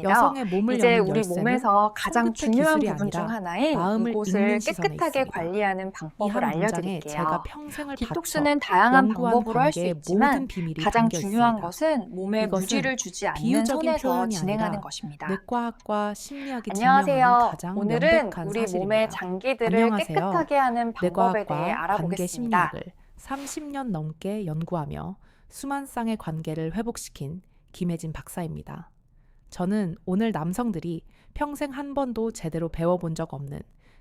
여성의 몸을 이제 여는 우리 열쇠는 몸에서 가장 손끝의 중요한 기술이 부분 중 아니라 하나인 마음을 읽는 이곳을 시선에 깨끗하게 있습니다. 관리하는 이 방법을 한 문장에 제가 알려드릴게요. 평생을 바쳐 디톡스는 다양한 연구한 방법으로 할 수 관계의 있지만 모든 비밀이 가장 담겨 중요한 있습니다. 것은 몸에 이것은 무리를 주지 않는 비유적인 선에서 표현이 진행하는 아니라 것입니다. 내과학과 심리학이 증명하는 안녕하세요. 가장 오늘은 명백한 우리 몸의 사실입니다. 장기들을 안녕하세요. 깨끗하게 하는 방법에 대해 뇌과학과 관계 알아보겠습니다. 심리학을 30년 넘게 연구하며 수만 쌍의 관계를 회복시킨 김혜진 박사입니다. 저는 오늘 남성들이 평생 한 번도 제대로 배워본 적 없는,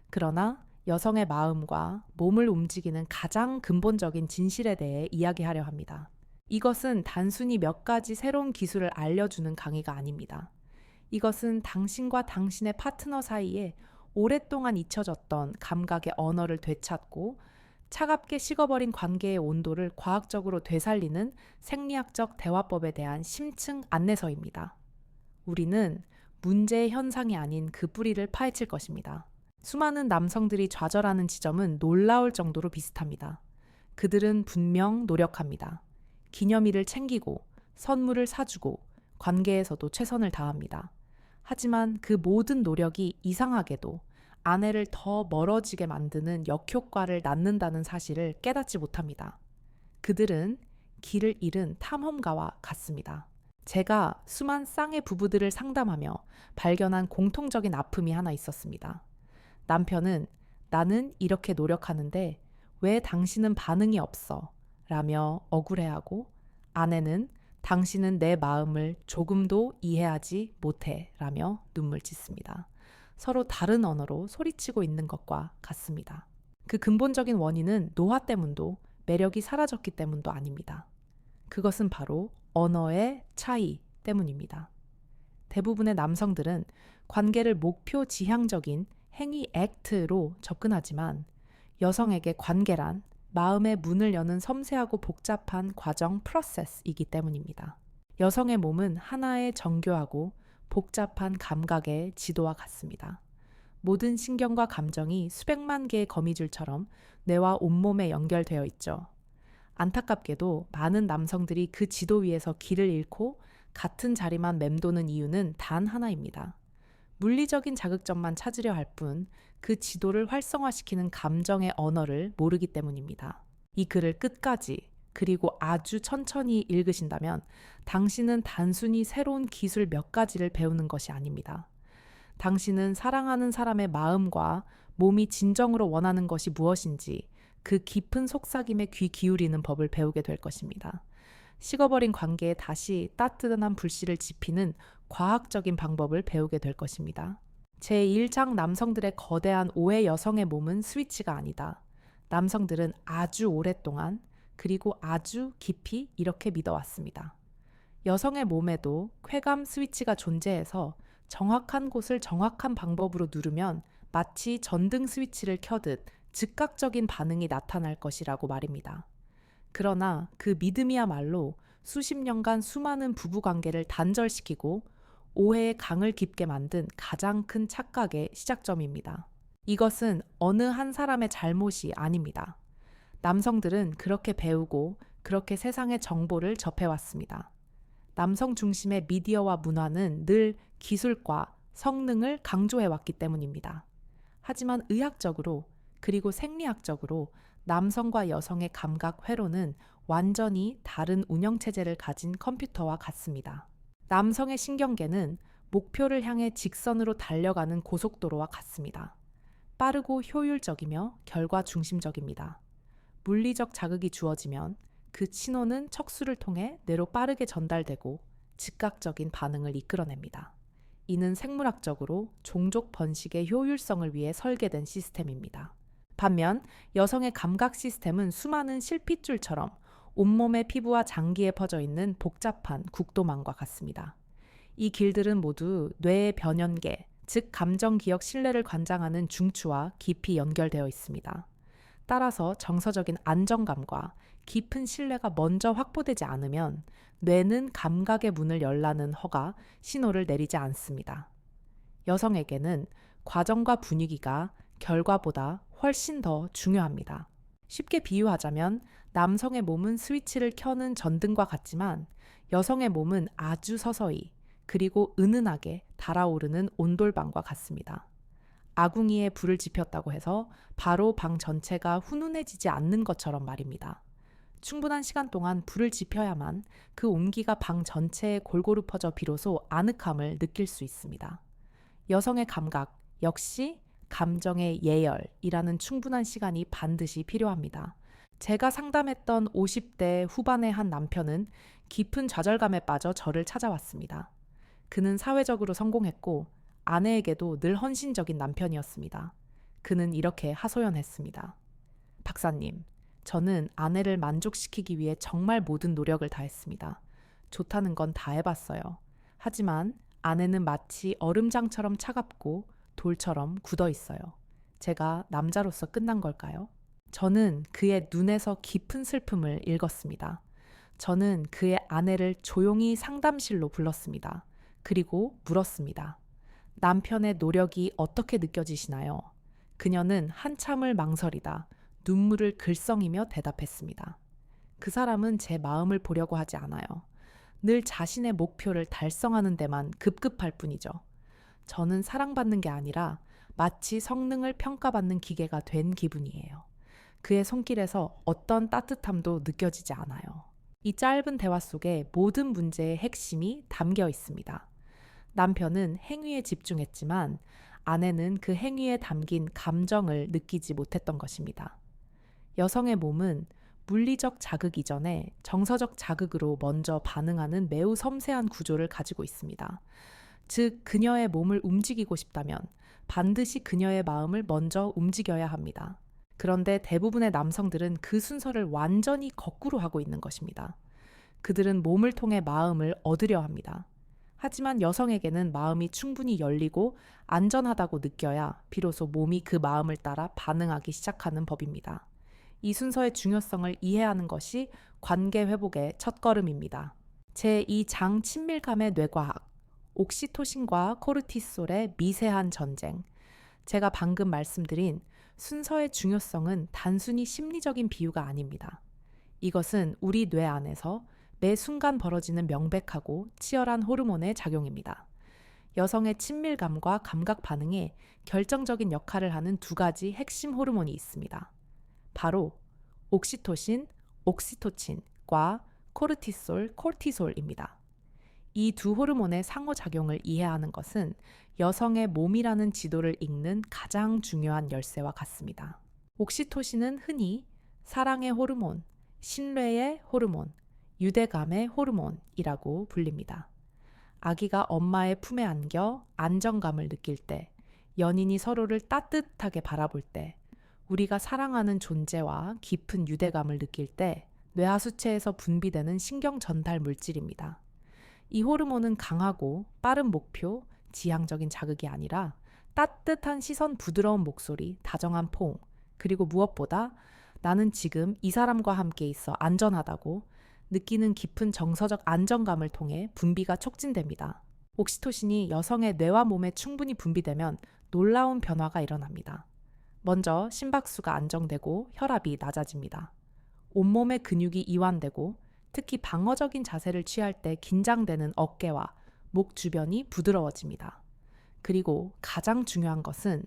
그러나 여성의 마음과 몸을 움직이는 가장 근본적인 진실에 대해 이야기하려 합니다. 이것은 단순히 몇 가지 새로운 기술을 알려주는 강의가 아닙니다. 이것은 당신과 당신의 파트너 사이에 오랫동안 잊혀졌던 감각의 언어를 되찾고 차갑게 식어버린 관계의 온도를 과학적으로 되살리는 생리학적 대화법에 대한 심층 안내서입니다. 우리는 문제의 현상이 아닌 그 뿌리를 파헤칠 것입니다. 수많은 남성들이 좌절하는 지점은 놀라울 정도로 비슷합니다. 그들은 분명 노력합니다. 기념일을 챙기고 선물을 사주고 관계에서도 최선을 다합니다. 하지만 그 모든 노력이 이상하게도 아내를 더 멀어지게 만드는 역효과를 낳는다는 사실을 깨닫지 못합니다. 그들은 길을 잃은 탐험가와 같습니다. 제가 수만 쌍의 부부들을 상담하며 발견한 공통적인 아픔이 하나 있었습니다. 남편은 나는 이렇게 노력하는데 왜 당신은 반응이 없어? 라며 억울해하고, 아내는 당신은 내 마음을 조금도 이해하지 못해 라며 눈물 짓습니다. 서로 다른 언어로 소리치고 있는 것과 같습니다. 그 근본적인 원인은 노화 때문도 매력이 사라졌기 때문도 아닙니다. 그것은 바로 언어의 차이 때문입니다. 대부분의 남성들은 관계를 목표 지향적인 행위 액트로 접근하지만 여성에게 관계란 마음의 문을 여는 섬세하고 복잡한 과정 프로세스이기 때문입니다. 여성의 몸은 하나의 정교하고 복잡한 감각의 지도와 같습니다. 모든 신경과 감정이 수백만 개의 거미줄처럼 뇌와 온몸에 연결되어 있죠. 안타깝게도 많은 남성들이 그 지도 위에서 길을 잃고 같은 자리만 맴도는 이유는 단 하나입니다. 물리적인 자극점만 찾으려 할 뿐 그 지도를 활성화시키는 감정의 언어를 모르기 때문입니다. 이 글을 끝까지 그리고 아주 천천히 읽으신다면 당신은 단순히 새로운 기술 몇 가지를 배우는 것이 아닙니다. 당신은 사랑하는 사람의 마음과 몸이 진정으로 원하는 것이 무엇인지 그 깊은 속삭임에 귀 기울이는 법을 배우게 될 것입니다. 식어버린 관계에 다시 따뜻한 불씨를 지피는 과학적인 방법을 배우게 될 것입니다. 제1장 남성들의 거대한 오해 여성의 몸은 스위치가 아니다. 남성들은 아주 오랫동안 그리고 아주 깊이 이렇게 믿어왔습니다. 여성의 몸에도 쾌감 스위치가 존재해서 정확한 곳을 정확한 방법으로 누르면 마치 전등 스위치를 켜듯 즉각적인 반응이 나타날 것이라고 말입니다. 그러나 그 믿음이야말로 수십 년간 수많은 부부관계를 단절시키고 오해의 강을 깊게 만든 가장 큰 착각의 시작점입니다. 이것은 어느 한 사람의 잘못이 아닙니다. 남성들은 그렇게 배우고 그렇게 세상의 정보를 접해왔습니다. 남성 중심의 미디어와 문화는 늘 기술과 성능을 강조해왔기 때문입니다. 하지만 의학적으로 그리고 생리학적으로 남성과 여성의 감각 회로는 완전히 다른 운영체제를 가진 컴퓨터와 같습니다. 남성의 신경계는 목표를 향해 직선으로 달려가는 고속도로와 같습니다. 빠르고 효율적이며 결과 중심적입니다. 물리적 자극이 주어지면 그 신호는 척수를 통해 뇌로 빠르게 전달되고 즉각적인 반응을 이끌어냅니다. 이는 생물학적으로 종족 번식의 효율성을 위해 설계된 시스템입니다. 반면 여성의 감각 시스템은 수많은 실핏줄처럼 온몸의 피부와 장기에 퍼져 있는 복잡한 국도망과 같습니다. 이 길들은 모두 뇌의 변연계, 즉 감정기억 신뢰를 관장하는 중추와 깊이 연결되어 있습니다. 따라서 정서적인 안정감과 깊은 신뢰가 먼저 확보되지 않으면 뇌는 감각의 문을 열라는 허가 신호를 내리지 않습니다. 여성에게는 과정과 분위기가 결과보다 훨씬 더 중요합니다. 쉽게 비유하자면 남성의 몸은 스위치를 켜는 전등과 같지만 여성의 몸은 아주 서서히 그리고 은은하게 달아오르는 온돌방과 같습니다. 아궁이에 불을 지폈다고 해서 바로 방 전체가 훈훈해지지 않는 것처럼 말입니다. 충분한 시간 동안 불을 지펴야만 그 온기가 방 전체에 골고루 퍼져 비로소 아늑함을 느낄 수 있습니다. 여성의 감각, 역시 감정의 예열이라는 충분한 시간이 반드시 필요합니다. 제가 상담했던 50대 후반의 한 남편은 깊은 좌절감에 빠져 저를 찾아왔습니다. 그는 사회적으로 성공했고 아내에게도 늘 헌신적인 남편이었습니다. 그는 이렇게 하소연했습니다. 박사님, 저는 아내를 만족시키기 위해 정말 모든 노력을 다했습니다. 좋다는 건 다 해봤어요. 하지만 아내는 마치 얼음장처럼 차갑고 돌처럼 굳어 있어요. 제가 남자로서 끝난 걸까요? 저는 그의 눈에서 깊은 슬픔을 읽었습니다. 저는 그의 아내를 조용히 상담실로 불렀습니다. 그리고 물었습니다. 남편의 노력이 어떻게 느껴지시나요? 그녀는 한참을 망설이다 눈물을 글썽이며 대답했습니다. 그 사람은 제 마음을 보려고 하지 않아요. 늘 자신의 목표를 달성하는 데만 급급할 뿐이죠. 저는 사랑받는 게 아니라 마치 성능을 평가받는 기계가 된 기분이에요. 그의 손길에서 어떤 따뜻함도 느껴지지 않아요. 이 짧은 대화 속에 모든 문제의 핵심이 담겨 있습니다. 남편은 행위에 집중했지만 아내는 그 행위에 담긴 감정을 느끼지 못했던 것입니다. 여성의 몸은 물리적 자극 이전에 정서적 자극으로 먼저 반응하는 매우 섬세한 구조를 가지고 있습니다. 즉, 그녀의 몸을 움직이고 싶다면 반드시 그녀의 마음을 먼저 움직여야 합니다. 그런데 대부분의 남성들은 그 순서를 완전히 거꾸로 하고 있는 것입니다. 그들은 몸을 통해 마음을 얻으려 합니다. 하지만 여성에게는 마음이 충분히 열리고 안전하다고 느껴야 비로소 몸이 그 마음을 따라 반응하기 시작하는 법입니다. 이 순서의 중요성을 이해하는 것이 관계 회복의 첫걸음입니다. 제2장 친밀감의 뇌과학, 옥시토신과 코르티솔의 미세한 전쟁. 제가 방금 말씀드린 순서의 중요성은 단순히 심리적인 비유가 아닙니다. 이것은 우리 뇌 안에서 매 순간 벌어지는 명백하고 치열한 호르몬의 작용입니다. 여성의 친밀감과 감각 반응에 결정적인 역할을 하는 두 가지 핵심 호르몬이 있습니다. 바로 옥시토신, 옥시토친과 코르티솔, 콜티솔입니다. 이 두 호르몬의 상호작용을 이해하는 것은 여성의 몸이라는 지도를 읽는 가장 중요한 열쇠와 같습니다. 옥시토신은 흔히 사랑의 호르몬, 신뢰의 호르몬, 유대감의 호르몬이라고 불립니다. 아기가 엄마의 품에 안겨 안정감을 느낄 때, 연인이 서로를 따뜻하게 바라볼 때, 우리가 사랑하는 존재와 깊은 유대감을 느낄 때 뇌하수체에서 분비되는 신경 전달 물질입니다. 이 호르몬은 강하고 빠른 목표, 지향적인 자극이 아니라 따뜻한 시선, 부드러운 목소리, 다정한 포옹, 그리고 무엇보다 나는 지금 이 사람과 함께 있어 안전하다고 느끼는 깊은 정서적 안정감을 통해 분비가 촉진됩니다. 옥시토신이 여성의 뇌와 몸에 충분히 분비되면 놀라운 변화가 일어납니다. 먼저 심박수가 안정되고 혈압이 낮아집니다. 온몸의 근육이 이완되고 특히 방어적인 자세를 취할 때 긴장되는 어깨와 목 주변이 부드러워집니다. 그리고 가장 중요한 것은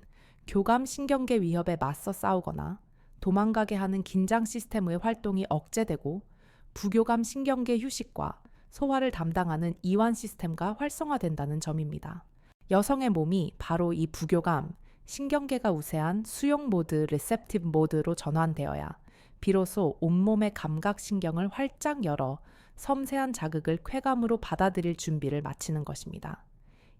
교감신경계 위협에 맞서 싸우거나 도망가게 하는 긴장 시스템의 활동이 억제되고 부교감 신경계 휴식과 소화를 담당하는 이완 시스템과 활성화된다는 점입니다. 여성의 몸이 바로 이 부교감, 신경계가 우세한 수용 모드, 리셉티브 모드로 전환되어야 비로소 온몸의 감각신경을 활짝 열어 섬세한 자극을 쾌감으로 받아들일 준비를 마치는 것입니다.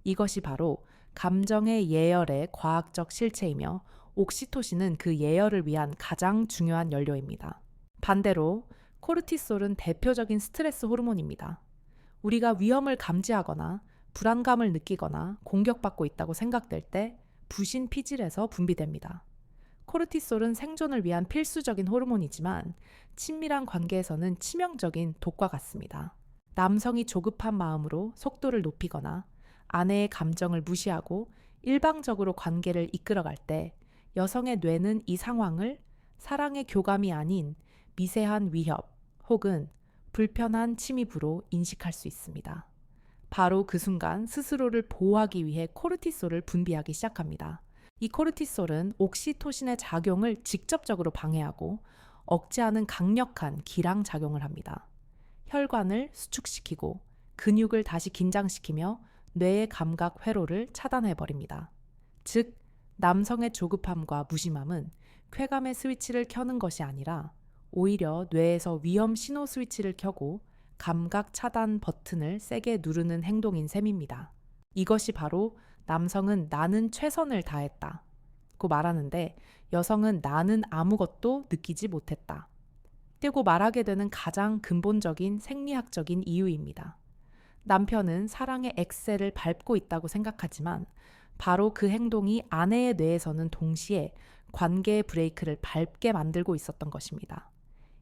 이것이 바로 감정의 예열의 과학적 실체이며 옥시토신은 그 예열을 위한 가장 중요한 연료입니다. 반대로 코르티솔은 대표적인 스트레스 호르몬입니다. 우리가 위험을 감지하거나 불안감을 느끼거나 공격받고 있다고 생각될 때 부신 피질에서 분비됩니다. 코르티솔은 생존을 위한 필수적인 호르몬이지만 친밀한 관계에서는 치명적인 독과 같습니다. 남성이 조급한 마음으로 속도를 높이거나 아내의 감정을 무시하고 일방적으로 관계를 이끌어갈 때 여성의 뇌는 이 상황을 사랑의 교감이 아닌 미세한 위협 혹은 불편한 침입으로 인식할 수 있습니다. 바로 그 순간 스스로를 보호하기 위해 코르티솔을 분비하기 시작합니다. 이 코르티솔은 옥시토신의 작용을 직접적으로 방해하고 억제하는 강력한 기랑 작용을 합니다. 혈관을 수축시키고 근육을 다시 긴장시키며 뇌의 감각 회로를 차단해버립니다. 즉, 남성의 조급함과 무심함은 쾌감의 스위치를 켜는 것이 아니라 오히려 뇌에서 위험 신호 스위치를 켜고 감각 차단 버튼을 세게 누르는 행동인 셈입니다. 이것이 바로 남성은 나는 최선을 다했다 고 말하는데 여성은 나는 아무것도 느끼지 못했다 고 말하게 되는 가장 근본적인 생리학적인 이유입니다. 남편은 사랑의 엑셀을 밟고 있다고 생각하지만 바로 그 행동이 아내의 뇌에서는 동시에 관계의 브레이크를 밟게 만들고 있었던 것입니다.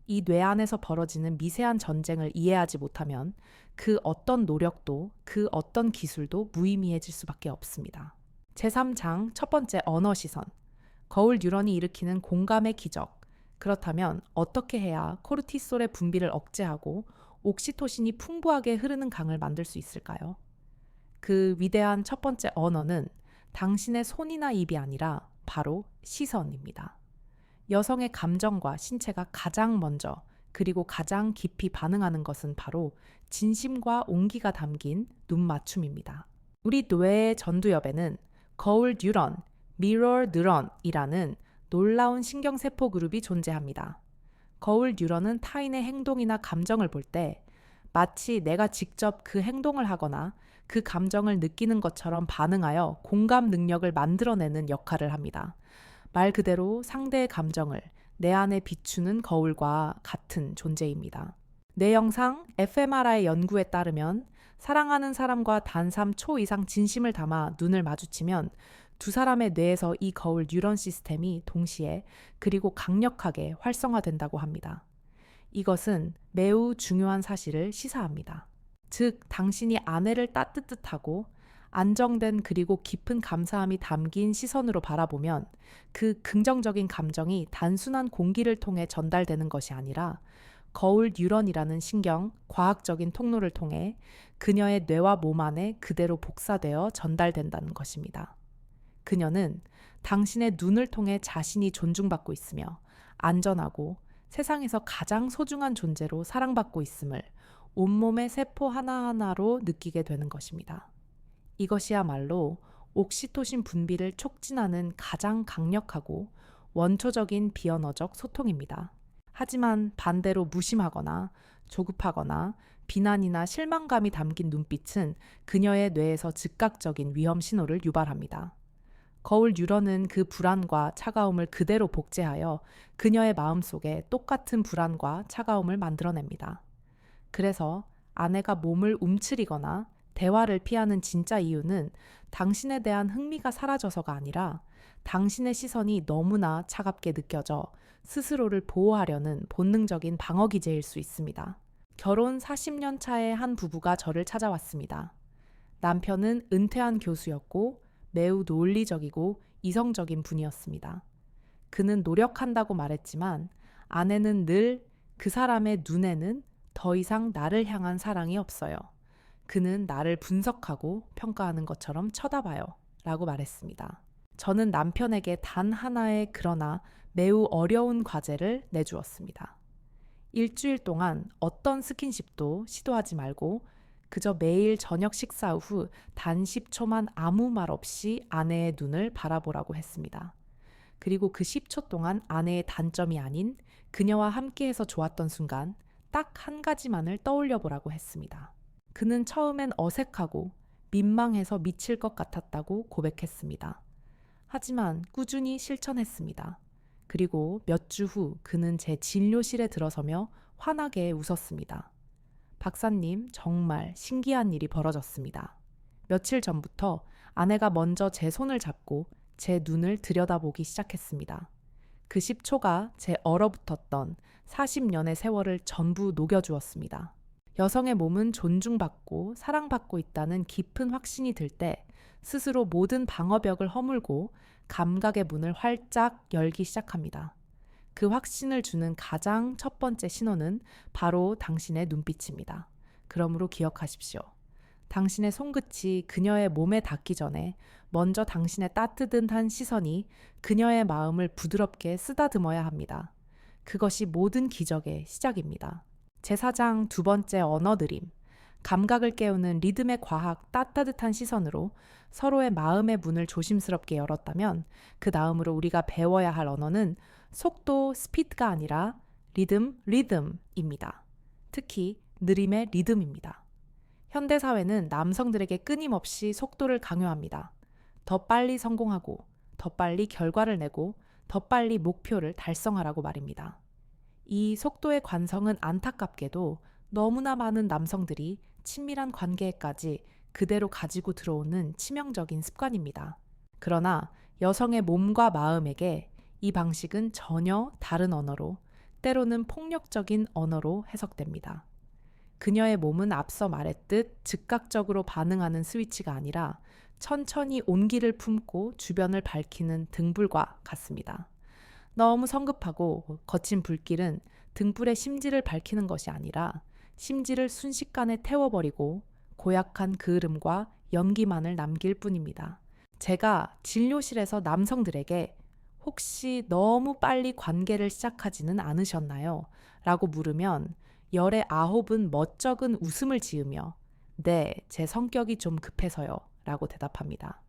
이 뇌 안에서 벌어지는 미세한 전쟁을 이해하지 못하면 그 어떤 노력도 그 어떤 기술도 무의미해질 수밖에 없습니다. 제3장 첫 번째 언어 시선. 거울 뉴런이 일으키는 공감의 기적. 그렇다면 어떻게 해야 코르티솔의 분비를 억제하고 옥시토신이 풍부하게 흐르는 강을 만들 수 있을까요? 그 위대한 첫 번째 언어는 당신의 손이나 입이 아니라 바로 시선입니다. 여성의 감정과 신체가 가장 먼저 그리고 가장 깊이 반응하는 것은 바로 진심과 온기가 담긴 눈 맞춤입니다. 우리 뇌의 전두엽에는 거울 뉴런, 미러 뉴런이라는 놀라운 신경세포 그룹이 존재합니다. 거울 뉴런은 타인의 행동이나 감정을 볼 때 마치 내가 직접 그 행동을 하거나 그 감정을 느끼는 것처럼 반응하여 공감 능력을 만들어내는 역할을 합니다. 말 그대로 상대의 감정을 내 안에 비추는 거울과 같은 존재입니다. 뇌영상 fMRI 연구에 따르면 사랑하는 사람과 단 3초 이상 진심을 담아 눈을 마주치면 두 사람의 뇌에서 이 거울 뉴런 시스템이 동시에 그리고 강력하게 활성화된다고 합니다. 이것은 매우 중요한 사실을 시사합니다. 즉, 당신이 아내를 따뜻하고 안정된 그리고 깊은 감사함이 담긴 시선으로 바라보면 그 긍정적인 감정이 단순한 공기를 통해 전달되는 것이 아니라 거울 뉴런이라는 신경, 과학적인 통로를 통해 그녀의 뇌와 몸 안에 그대로 복사되어 전달된다는 것입니다. 그녀는 당신의 눈을 통해 자신이 존중받고 있으며 안전하고 세상에서 가장 소중한 존재로 사랑받고 있음을 온몸의 세포 하나하나로 느끼게 되는 것입니다. 이것이야말로 옥시토신 분비를 촉진하는 가장 강력하고 원초적인 비언어적 소통입니다. 하지만 반대로 무심하거나 조급하거나 비난이나 실망감이 담긴 눈빛은 그녀의 뇌에서 즉각적인 위험 신호를 유발합니다. 거울 뉴런은 그 불안과 차가움을 그대로 복제하여 그녀의 마음속에 똑같은 불안과 차가움을 만들어냅니다. 그래서 아내가 몸을 움츠리거나 대화를 피하는 진짜 이유는 당신에 대한 흥미가 사라져서가 아니라 당신의 시선이 너무나 차갑게 느껴져 스스로를 보호하려는 본능적인 방어 기제일 수 있습니다. 결혼 40년 차의 한 부부가 저를 찾아왔습니다. 남편은 은퇴한 교수였고 매우 논리적이고 이성적인 분이었습니다. 그는 노력한다고 말했지만 아내는 늘 그 사람의 눈에는 더 이상 나를 향한 사랑이 없어요. 그는 나를 분석하고 평가하는 것처럼 쳐다봐요. 라고 말했습니다. 저는 남편에게 단 하나의 그러나 매우 어려운 과제를 내주었습니다. 일주일 동안 어떤 스킨십도 시도하지 말고 그저 매일 저녁 식사 후 단 10초만 아무 말 없이 아내의 눈을 바라보라고 했습니다. 그리고 그 10초 동안 아내의 단점이 아닌 그녀와 함께해서 좋았던 순간 딱 한 가지만을 떠올려 보라고 했습니다. 그는 처음엔 어색하고 민망해서 미칠 것 같았다고 고백했습니다. 하지만 꾸준히 실천했습니다. 그리고 몇 주 후 그는 제 진료실에 들어서며 환하게 웃었습니다. 박사님, 정말 신기한 일이 벌어졌습니다. 며칠 전부터 아내가 먼저 제 손을 잡고 제 눈을 들여다보기 시작했습니다. 그 10초가 제 얼어붙었던 40년의 세월을 전부 녹여주었습니다. 여성의 몸은 존중받고 사랑받고 있다는 깊은 확신이 들 때 스스로 모든 방어벽을 허물고 감각의 문을 활짝 열기 시작합니다. 그 확신을 주는 가장 첫 번째 신호는 바로 당신의 눈빛입니다. 그러므로 기억하십시오. 당신의 손끝이 그녀의 몸에 닿기 전에 먼저 당신의 따뜻한 시선이 그녀의 마음을 부드럽게 쓰다듬어야 합니다. 그것이 모든 기적의 시작입니다. 제4장 두 번째 언어 드림. 감각을 깨우는 리듬의 과학 따뜻한 시선으로 서로의 마음의 문을 조심스럽게 열었다면 그 다음으로 우리가 배워야 할 언어는 속도, 스피드가 아니라 리듬입니다. 특히 느림의 리듬입니다. 현대사회는 남성들에게 끊임없이 속도를 강요합니다. 더 빨리 성공하고, 더 빨리 결과를 내고, 더 빨리 목표를 달성하라고 말입니다. 이 속도의 관성은 안타깝게도 너무나 많은 남성들이 친밀한 관계에까지 그대로 가지고 들어오는 치명적인 습관입니다. 그러나 여성의 몸과 마음에게 이 방식은 전혀 다른 언어로, 때로는 폭력적인 언어로 해석됩니다. 그녀의 몸은 앞서 말했듯 즉각적으로 반응하는 스위치가 아니라 천천히 온기를 품고 주변을 밝히는 등불과 같습니다. 너무 성급하고 거친 불길은 등불의 심지를 밝히는 것이 아니라 심지를 순식간에 태워버리고 고약한 그을음과 연기만을 남길 뿐입니다. 제가 진료실에서 남성들에게 혹시 너무 빨리 관계를 시작하지는 않으셨나요? 라고 물으면 열의 9은 멋쩍은 웃음을 지으며 네, 제 성격이 좀 급해서요 라고 대답합니다.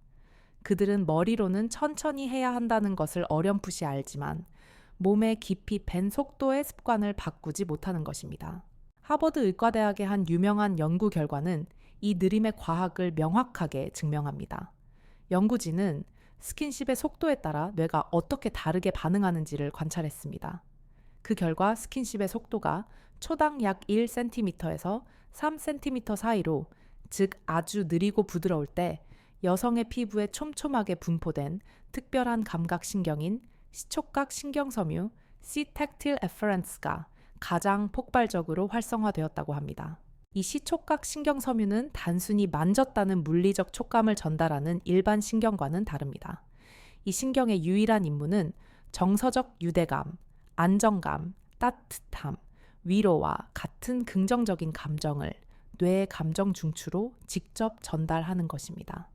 그들은 머리로는 천천히 해야 한다는 것을 어렴풋이 알지만 몸에 깊이 밴 속도의 습관을 바꾸지 못하는 것입니다. 하버드 의과대학의 한 유명한 연구 결과는 이 느림의 과학을 명확하게 증명합니다. 연구진은 스킨십의 속도에 따라 뇌가 어떻게 다르게 반응하는지를 관찰했습니다. 그 결과 스킨십의 속도가 초당 약 1cm에서 3cm 사이로, 즉 아주 느리고 부드러울 때 여성의 피부에 촘촘하게 분포된 특별한 감각신경인 시촉각 신경섬유 C-tactile efference가 가장 폭발적으로 활성화되었다고 합니다. 이 시촉각 신경섬유는 단순히 만졌다는 물리적 촉감을 전달하는 일반 신경과는 다릅니다. 이 신경의 유일한 임무는 정서적 유대감, 안정감, 따뜻함, 위로와 같은 긍정적인 감정을 뇌의 감정 중추로 직접 전달하는 것입니다.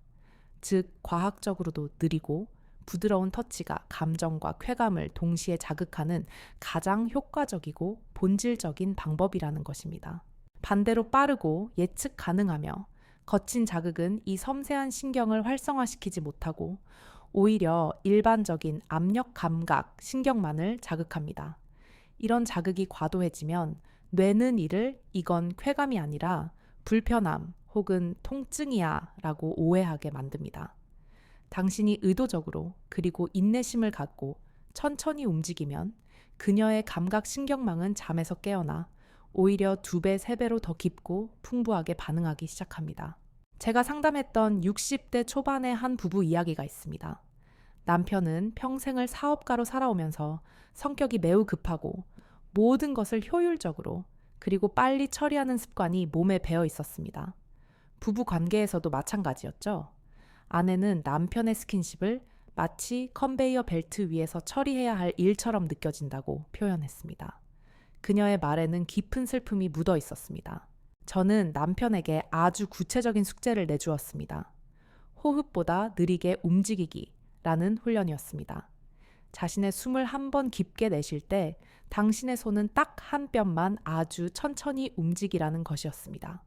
즉, 과학적으로도 느리고 부드러운 터치가 감정과 쾌감을 동시에 자극하는 가장 효과적이고 본질적인 방법이라는 것입니다. 반대로 빠르고 예측 가능하며 거친 자극은 이 섬세한 신경을 활성화시키지 못하고 오히려 일반적인 압력 감각 신경만을 자극합니다. 이런 자극이 과도해지면 뇌는 이를 이건 쾌감이 아니라 불편함 혹은 통증이야 라고 오해하게 만듭니다. 당신이 의도적으로 그리고 인내심을 갖고 천천히 움직이면 그녀의 감각 신경망은 잠에서 깨어나 오히려 2배, 3배로 더 깊고 풍부하게 반응하기 시작합니다. 제가 상담했던 60대 초반의 한 부부 이야기가 있습니다. 남편은 평생을 사업가로 살아오면서 성격이 매우 급하고 모든 것을 효율적으로 그리고 빨리 처리하는 습관이 몸에 배어 있었습니다. 부부 관계에서도 마찬가지였죠. 아내는 남편의 스킨십을 마치 컨베이어 벨트 위에서 처리해야 할 일처럼 느껴진다고 표현했습니다. 그녀의 말에는 깊은 슬픔이 묻어 있었습니다. 저는 남편에게 아주 구체적인 숙제를 내주었습니다. 호흡보다 느리게 움직이기라는 훈련이었습니다. 자신의 숨을 한 번 깊게 내쉴 때 당신의 손은 딱 한 뼘만 아주 천천히 움직이라는 것이었습니다.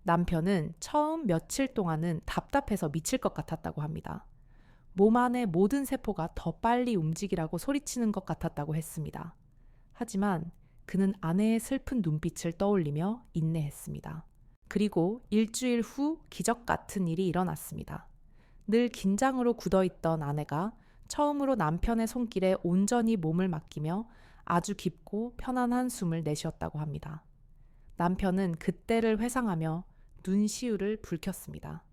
남편은 처음 며칠 동안은 답답해서 미칠 것 같았다고 합니다. 몸 안의 모든 세포가 더 빨리 움직이라고 소리치는 것 같았다고 했습니다. 하지만 그는 아내의 슬픈 눈빛을 떠올리며 인내했습니다. 그리고 일주일 후 기적 같은 일이 일어났습니다. 늘 긴장으로 굳어있던 아내가 처음으로 남편의 손길에 온전히 몸을 맡기며 아주 깊고 편안한 숨을 내쉬었다고 합니다. 남편은 그때를 회상하며 눈시울을 붉혔습니다.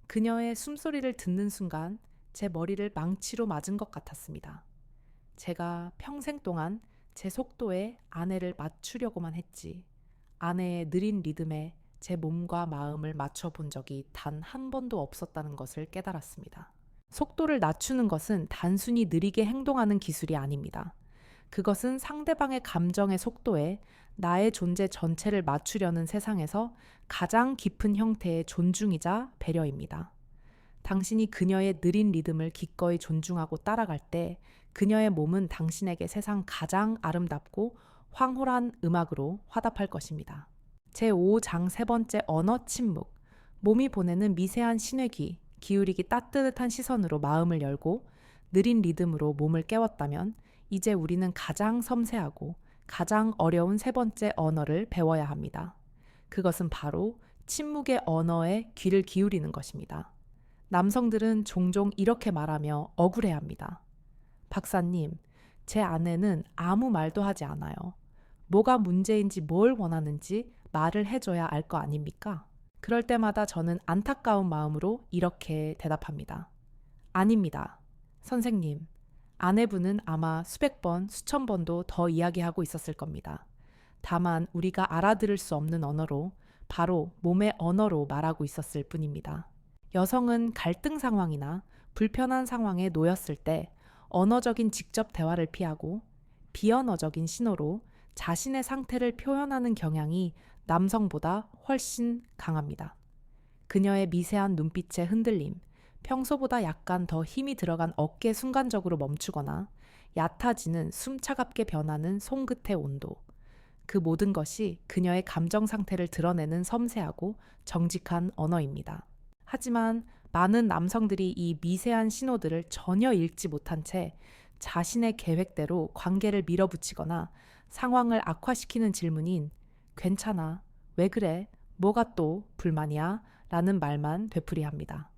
그녀의 숨소리를 듣는 순간 제 머리를 망치로 맞은 것 같았습니다. 제가 평생 동안 제 속도에 아내를 맞추려고만 했지, 아내의 느린 리듬에 제 몸과 마음을 맞춰본 적이 단 한 번도 없었다는 것을 깨달았습니다. 속도를 낮추는 것은 단순히 느리게 행동하는 기술이 아닙니다. 그것은 상대방의 감정의 속도에 나의 존재 전체를 맞추려는 세상에서 가장 깊은 형태의 존중이자 배려입니다. 당신이 그녀의 느린 리듬을 기꺼이 존중하고 따라갈 때 그녀의 몸은 당신에게 세상 가장 아름답고 황홀한 음악으로 화답할 것입니다. 제5장 세 번째 언어 침묵. 몸이 보내는 미세한 신뢰기, 기울이기 따뜻한 시선으로 마음을 열고 느린 리듬으로 몸을 깨웠다면 이제 우리는 가장 섬세하고 가장 어려운 세 번째 언어를 배워야 합니다. 그것은 바로 침묵의 언어에 귀를 기울이는 것입니다. 남성들은 종종 이렇게 말하며 억울해합니다. 박사님, 제 아내는 아무 말도 하지 않아요. 뭐가 문제인지 뭘 원하는지 말을 해줘야 알 거 아닙니까? 그럴 때마다 저는 안타까운 마음으로 이렇게 대답합니다. 아닙니다. 선생님, 아내분은 아마 수백 번, 수천 번도 더 이야기하고 있었을 겁니다. 다만 우리가 알아들을 수 없는 언어로, 바로 몸의 언어로 말하고 있었을 뿐입니다. 여성은 갈등 상황이나 불편한 상황에 놓였을 때 언어적인 직접 대화를 피하고 비언어적인 신호로 자신의 상태를 표현하는 경향이 남성보다 훨씬 강합니다. 그녀의 미세한 눈빛의 흔들림, 평소보다 약간 더 힘이 들어간 어깨 순간적으로 멈추거나 얕아지는 숨 차갑게 변하는 손끝의 온도, 그 모든 것이 그녀의 감정 상태를 드러내는 섬세하고 정직한 언어입니다. 하지만 많은 남성들이 이 미세한 신호들을 전혀 읽지 못한 채 자신의 계획대로 관계를 밀어붙이거나 상황을 악화시키는 질문인 괜찮아, 왜 그래, 뭐가 또 불만이야? 라는 말만 되풀이합니다.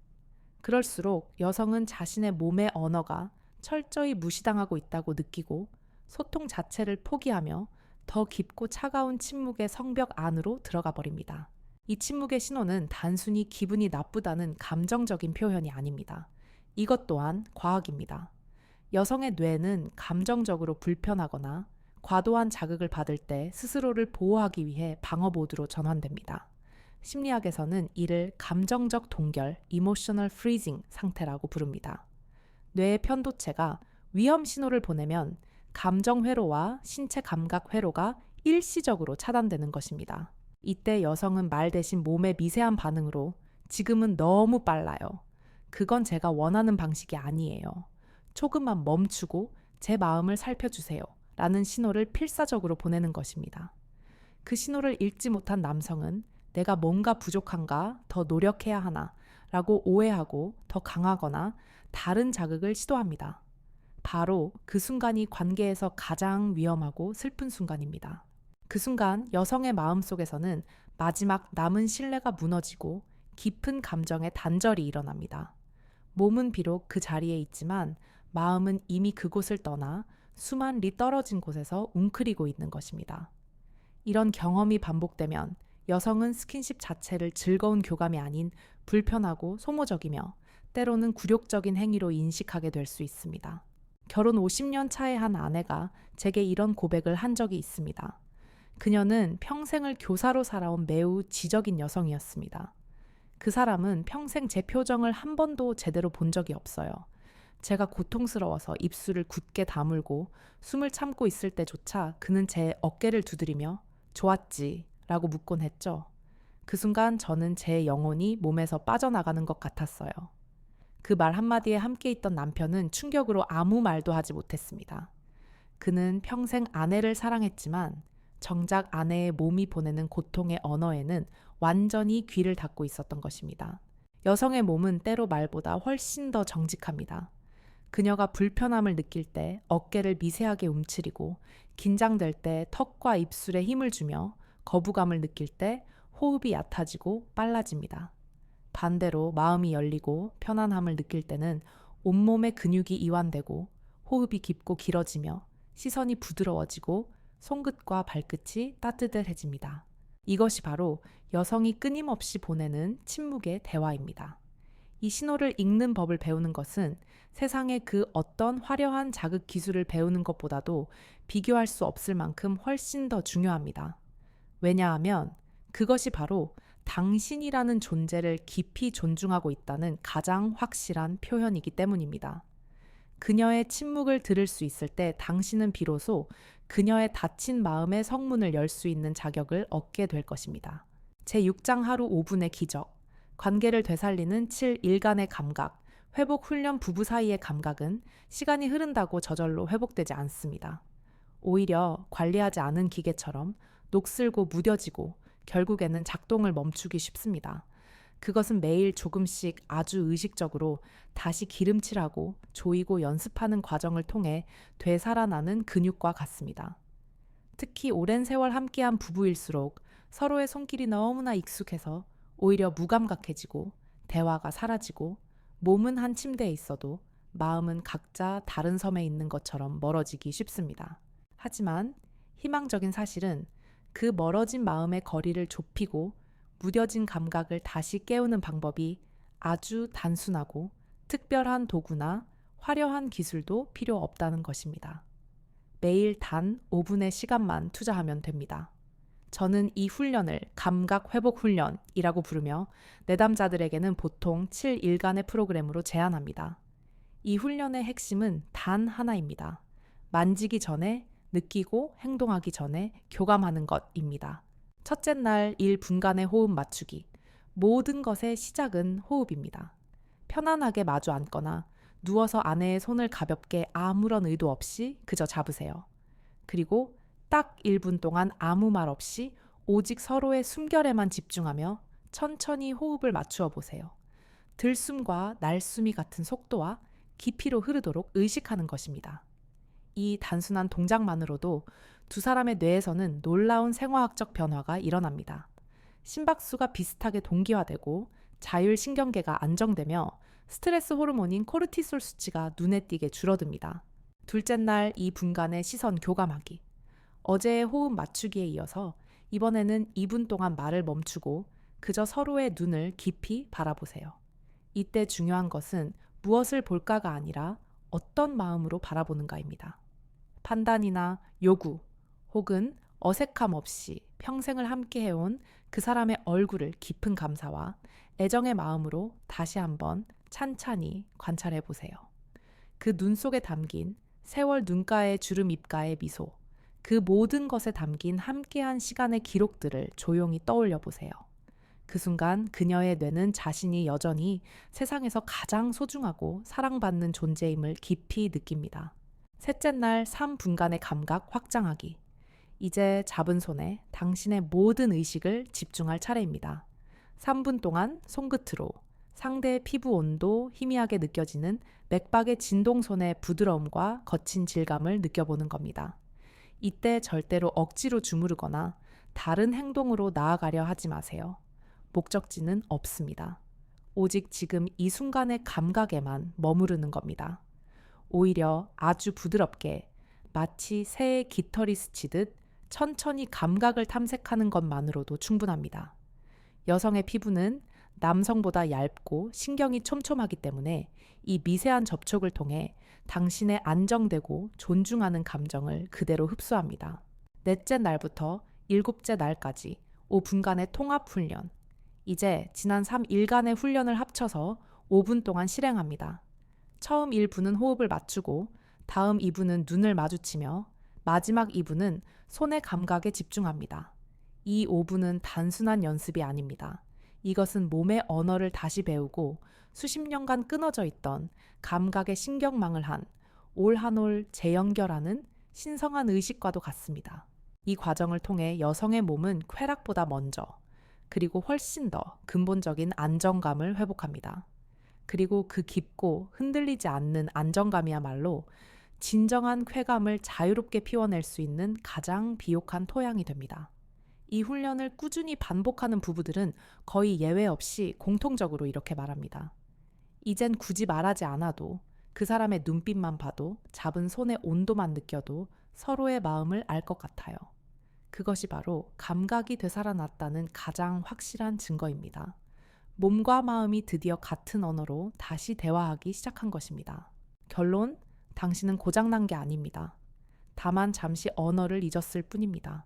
그럴수록 여성은 자신의 몸의 언어가 철저히 무시당하고 있다고 느끼고 소통 자체를 포기하며 더 깊고 차가운 침묵의 성벽 안으로 들어가 버립니다. 이 침묵의 신호는 단순히 기분이 나쁘다는 감정적인 표현이 아닙니다. 이것 또한 과학입니다. 여성의 뇌는 감정적으로 불편하거나 과도한 자극을 받을 때 스스로를 보호하기 위해 방어 모드로 전환됩니다. 심리학에서는 이를 감정적 동결, emotional freezing 상태라고 부릅니다. 뇌의 편도체가 위험 신호를 보내면 감정 회로와 신체 감각 회로가 일시적으로 차단되는 것입니다. 이때 여성은 말 대신 몸의 미세한 반응으로 지금은 너무 빨라요. 그건 제가 원하는 방식이 아니에요. 조금만 멈추고 제 마음을 살펴주세요. 라는 신호를 필사적으로 보내는 것입니다. 그 신호를 읽지 못한 남성은 내가 뭔가 부족한가, 더 노력해야 하나 라고 오해하고 더 강하거나 다른 자극을 시도합니다. 바로 그 순간이 관계에서 가장 위험하고 슬픈 순간입니다. 그 순간 여성의 마음속에서는 마지막 남은 신뢰가 무너지고 깊은 감정의 단절이 일어납니다. 몸은 비록 그 자리에 있지만 마음은 이미 그곳을 떠나 수만 리 떨어진 곳에서 웅크리고 있는 것입니다. 이런 경험이 반복되면 여성은 스킨십 자체를 즐거운 교감이 아닌 불편하고 소모적이며 때로는 굴욕적인 행위로 인식하게 될 수 있습니다. 결혼 50년 차의 한 아내가 제게 이런 고백을 한 적이 있습니다. 그녀는 평생을 교사로 살아온 매우 지적인 여성이었습니다. 그 사람은 평생 제 표정을 한 번도 제대로 본 적이 없어요. 제가 고통스러워서 입술을 굳게 다물고 숨을 참고 있을 때조차 그는 제 어깨를 두드리며 좋았지 라고 묻곤 했죠. 그 순간 저는 제 영혼이 몸에서 빠져나가는 것 같았어요. 그 말 한마디에 함께 있던 남편은 충격으로 아무 말도 하지 못했습니다. 그는 평생 아내를 사랑했지만 정작 아내의 몸이 보내는 고통의 언어에는 완전히 귀를 닫고 있었던 것입니다. 여성의 몸은 때로 말보다 훨씬 더 정직합니다. 그녀가 불편함을 느낄 때 어깨를 미세하게 움츠리고 긴장될 때 턱과 입술에 힘을 주며 거부감을 느낄 때 호흡이 얕아지고 빨라집니다. 반대로 마음이 열리고 편안함을 느낄 때는 온몸의 근육이 이완되고 호흡이 깊고 길어지며 시선이 부드러워지고 손끝과 발끝이 따뜻해집니다. 이것이 바로 여성이 끊임없이 보내는 침묵의 대화입니다. 이 신호를 읽는 법을 배우는 것은 세상의 그 어떤 화려한 자극 기술을 배우는 것보다도 비교할 수 없을 만큼 훨씬 더 중요합니다. 왜냐하면 그것이 바로 당신이라는 존재를 깊이 존중하고 있다는 가장 확실한 표현이기 때문입니다. 그녀의 침묵을 들을 수 있을 때 당신은 비로소 그녀의 닫힌 마음의 성문을 열 수 있는 자격을 얻게 될 것입니다. 제6장 하루 5분의 기적. 관계를 되살리는 7일간의 감각. 회복 훈련 부부 사이의 감각은 시간이 흐른다고 저절로 회복되지 않습니다. 오히려 관리하지 않은 기계처럼 녹슬고 무뎌지고 결국에는 작동을 멈추기 쉽습니다. 그것은 매일 조금씩 아주 의식적으로 다시 기름칠하고 조이고 연습하는 과정을 통해 되살아나는 근육과 같습니다. 특히 오랜 세월 함께한 부부일수록 서로의 손길이 너무나 익숙해서 오히려 무감각해지고 대화가 사라지고 몸은 한 침대에 있어도 마음은 각자 다른 섬에 있는 것처럼 멀어지기 쉽습니다. 하지만 희망적인 사실은 그 멀어진 마음의 거리를 좁히고 무뎌진 감각을 다시 깨우는 방법이 아주 단순하고 특별한 도구나 화려한 기술도 필요 없다는 것입니다. 매일 단 5분의 시간만 투자하면 됩니다. 저는 이 훈련을 감각 회복 훈련이라고 부르며 내담자들에게는 보통 7일간의 프로그램으로 제안합니다. 이 훈련의 핵심은 단 하나입니다. 만지기 전에 느끼고 행동하기 전에 교감하는 것입니다. 첫째 날 1분간의 호흡 맞추기. 모든 것의 시작은 호흡입니다. 편안하게 마주 앉거나 누워서 아내의 손을 가볍게 아무런 의도 없이 그저 잡으세요. 그리고 딱 1분 동안 아무 말 없이 오직 서로의 숨결에만 집중하며 천천히 호흡을 맞추어 보세요. 들숨과 날숨이 같은 속도와 깊이로 흐르도록 의식하는 것입니다. 이 단순한 동작만으로도 두 사람의 뇌에서는 놀라운 생화학적 변화가 일어납니다. 심박수가 비슷하게 동기화되고 자율신경계가 안정되며 스트레스 호르몬인 코르티솔 수치가 눈에 띄게 줄어듭니다. 둘째 날 2분간의 시선 교감하기. 어제의 호흡 맞추기에 이어서 이번에는 2분 동안 말을 멈추고 그저 서로의 눈을 깊이 바라보세요. 이때 중요한 것은 무엇을 볼까가 아니라 어떤 마음으로 바라보는가입니다. 판단이나 요구 혹은 어색함 없이 평생을 함께 해온 그 사람의 얼굴을 깊은 감사와 애정의 마음으로 다시 한번 찬찬히 관찰해 보세요. 그 눈 속에 담긴 세월 눈가의 주름 입가의 미소, 그 모든 것에 담긴 함께한 시간의 기록들을 조용히 떠올려 보세요. 그 순간 그녀의 뇌는 자신이 여전히 세상에서 가장 소중하고 사랑받는 존재임을 깊이 느낍니다. 셋째 날 3분간의 감각 확장하기. 이제 잡은 손에 당신의 모든 의식을 집중할 차례입니다. 3분 동안 손끝으로 상대의 피부 온도 희미하게 느껴지는 맥박의 진동선의 부드러움과 거친 질감을 느껴보는 겁니다. 이때 절대로 억지로 주무르거나 다른 행동으로 나아가려 하지 마세요. 목적지는 없습니다. 오직 지금 이 순간의 감각에만 머무르는 겁니다. 오히려 아주 부드럽게 마치 새의 깃털이 스치듯 천천히 감각을 탐색하는 것만으로도 충분합니다. 여성의 피부는 남성보다 얇고 신경이 촘촘하기 때문에 이 미세한 접촉을 통해 당신의 안정되고 존중하는 감정을 그대로 흡수합니다. 넷째 날부터 7째 날까지 5분간의 통합 훈련. 이제 지난 3일간의 훈련을 합쳐서 5분 동안 실행합니다. 처음 1분은 호흡을 맞추고 다음 2분은 눈을 마주치며 마지막 2분은 손의 감각에 집중합니다. 이 5분은 단순한 연습이 아닙니다. 이것은 몸의 언어를 다시 배우고 수십 년간 끊어져 있던 감각의 신경망을 한 올 한 올 재연결하는 신성한 의식과도 같습니다. 이 과정을 통해 여성의 몸은 쾌락보다 먼저 그리고 훨씬 더 근본적인 안정감을 회복합니다. 그리고 그 깊고 흔들리지 않는 안정감이야말로 진정한 쾌감을 자유롭게 피워낼 수 있는 가장 비옥한 토양이 됩니다. 이 훈련을 꾸준히 반복하는 부부들은 거의 예외 없이 공통적으로 이렇게 말합니다. 이젠 굳이 말하지 않아도 그 사람의 눈빛만 봐도 잡은 손의 온도만 느껴도 서로의 마음을 알 것 같아요. 그것이 바로 감각이 되살아났다는 가장 확실한 증거입니다. 몸과 마음이 드디어 같은 언어로 다시 대화하기 시작한 것입니다. 결론, 당신은 고장난 게 아닙니다. 다만 잠시 언어를 잊었을 뿐입니다.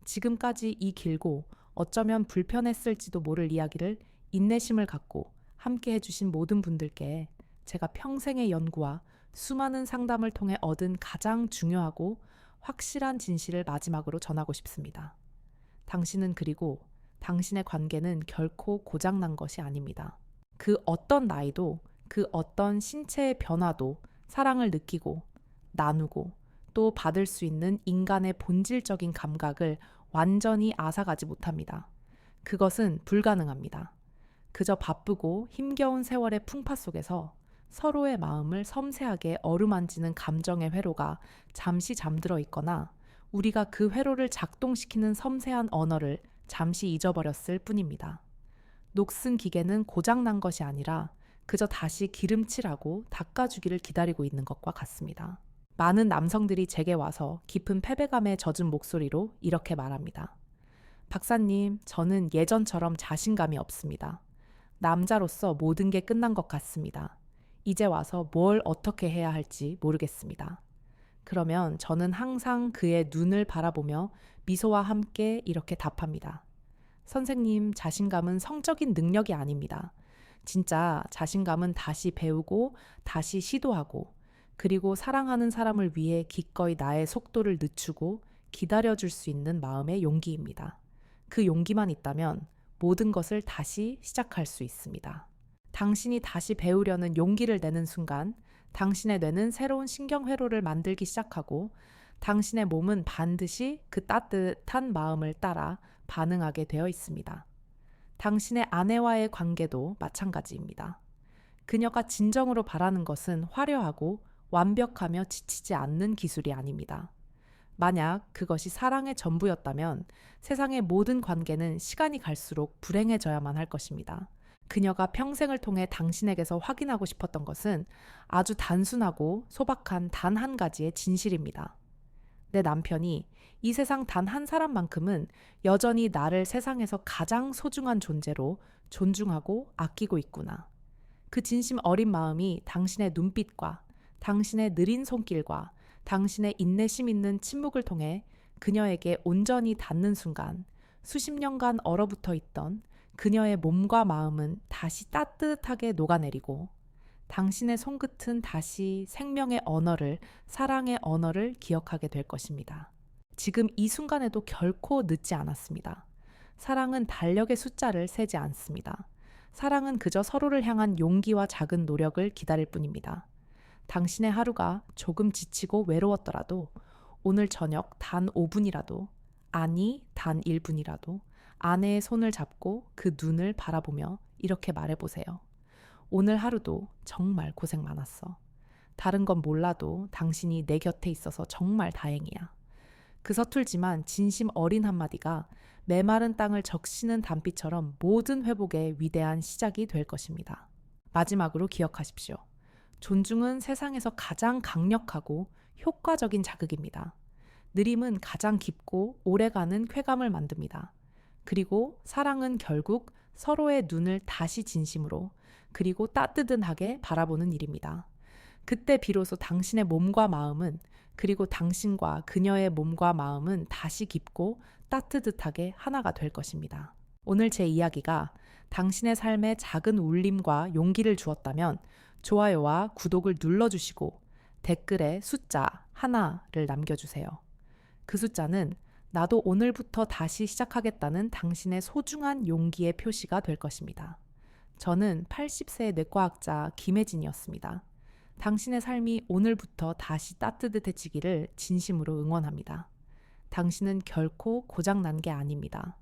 지금까지 이 길고 어쩌면 불편했을지도 모를 이야기를 인내심을 갖고 함께 해주신 모든 분들께 제가 평생의 연구와 수많은 상담을 통해 얻은 가장 중요하고 확실한 진실을 마지막으로 전하고 싶습니다. 당신은 그리고 당신의 관계는 결코 고장난 것이 아닙니다. 그 어떤 나이도 그 어떤 신체의 변화도 사랑을 느끼고 나누고 또 받을 수 있는 인간의 본질적인 감각을 완전히 앗아가지 못합니다. 그것은 불가능합니다. 그저 바쁘고 힘겨운 세월의 풍파 속에서 서로의 마음을 섬세하게 어루만지는 감정의 회로가 잠시 잠들어 있거나 우리가 그 회로를 작동시키는 섬세한 언어를 잠시 잊어버렸을 뿐입니다. 녹슨 기계는 고장난 것이 아니라 그저 다시 기름칠하고 닦아주기를 기다리고 있는 것과 같습니다. 많은 남성들이 제게 와서 깊은 패배감에 젖은 목소리로 이렇게 말합니다. 박사님, 저는 예전처럼 자신감이 없습니다. 남자로서 모든 게 끝난 것 같습니다. 이제 와서 뭘 어떻게 해야 할지 모르겠습니다. 그러면 저는 항상 그의 눈을 바라보며 미소와 함께 이렇게 답합니다. 선생님, 자신감은 성적인 능력이 아닙니다. 진짜 자신감은 다시 배우고 다시 시도하고 그리고 사랑하는 사람을 위해 기꺼이 나의 속도를 늦추고 기다려줄 수 있는 마음의 용기입니다. 그 용기만 있다면 모든 것을 다시 시작할 수 있습니다. 당신이 다시 배우려는 용기를 내는 순간 당신의 뇌는 새로운 신경회로를 만들기 시작하고 당신의 몸은 반드시 그 따뜻한 마음을 따라 반응하게 되어 있습니다. 당신의 아내와의 관계도 마찬가지입니다. 그녀가 진정으로 바라는 것은 화려하고 완벽하며 지치지 않는 기술이 아닙니다. 만약 그것이 사랑의 전부였다면 세상의 모든 관계는 시간이 갈수록 불행해져야만 할 것입니다. 그녀가 평생을 통해 당신에게서 확인하고 싶었던 것은 아주 단순하고 소박한 단 한 가지의 진실입니다. 내 남편이 이 세상 단 한 사람만큼은 여전히 나를 세상에서 가장 소중한 존재로 존중하고 아끼고 있구나. 그 진심 어린 마음이 당신의 눈빛과 당신의 느린 손길과 당신의 인내심 있는 침묵을 통해 그녀에게 온전히 닿는 순간 수십 년간 얼어붙어 있던 그녀의 몸과 마음은 다시 따뜻하게 녹아내리고 당신의 손끝은 다시 생명의 언어를, 사랑의 언어를 기억하게 될 것입니다. 지금 이 순간에도 결코 늦지 않았습니다. 사랑은 달력의 숫자를 세지 않습니다. 사랑은 그저 서로를 향한 용기와 작은 노력을 기다릴 뿐입니다. 당신의 하루가 조금 지치고 외로웠더라도 오늘 저녁 단 5분이라도, 아니 단 1분이라도 아내의 손을 잡고 그 눈을 바라보며 이렇게 말해보세요. 오늘 하루도 정말 고생 많았어. 다른 건 몰라도 당신이 내 곁에 있어서 정말 다행이야. 그 서툴지만 진심 어린 한마디가 메마른 땅을 적시는 단비처럼 모든 회복의 위대한 시작이 될 것입니다. 마지막으로 기억하십시오. 존중은 세상에서 가장 강력하고 효과적인 자극입니다. 느림은 가장 깊고 오래가는 쾌감을 만듭니다. 그리고 사랑은 결국 서로의 눈을 다시 진심으로 그리고 따뜻하게 바라보는 일입니다. 그때 비로소 당신의 몸과 마음은 그리고 당신과 그녀의 몸과 마음은 다시 깊고 따뜻하게 하나가 될 것입니다. 오늘 제 이야기가 당신의 삶에 작은 울림과 용기를 주었다면 좋아요와 구독을 눌러주시고 댓글에 숫자 하나를 남겨주세요. 그 숫자는 나도 오늘부터 다시 시작하겠다는 당신의 소중한 용기의 표시가 될 것입니다. 저는 80세의 뇌과학자 김혜진이었습니다. 당신의 삶이 오늘부터 다시 따뜻해지기를 진심으로 응원합니다. 당신은 결코 고장난 게 아닙니다.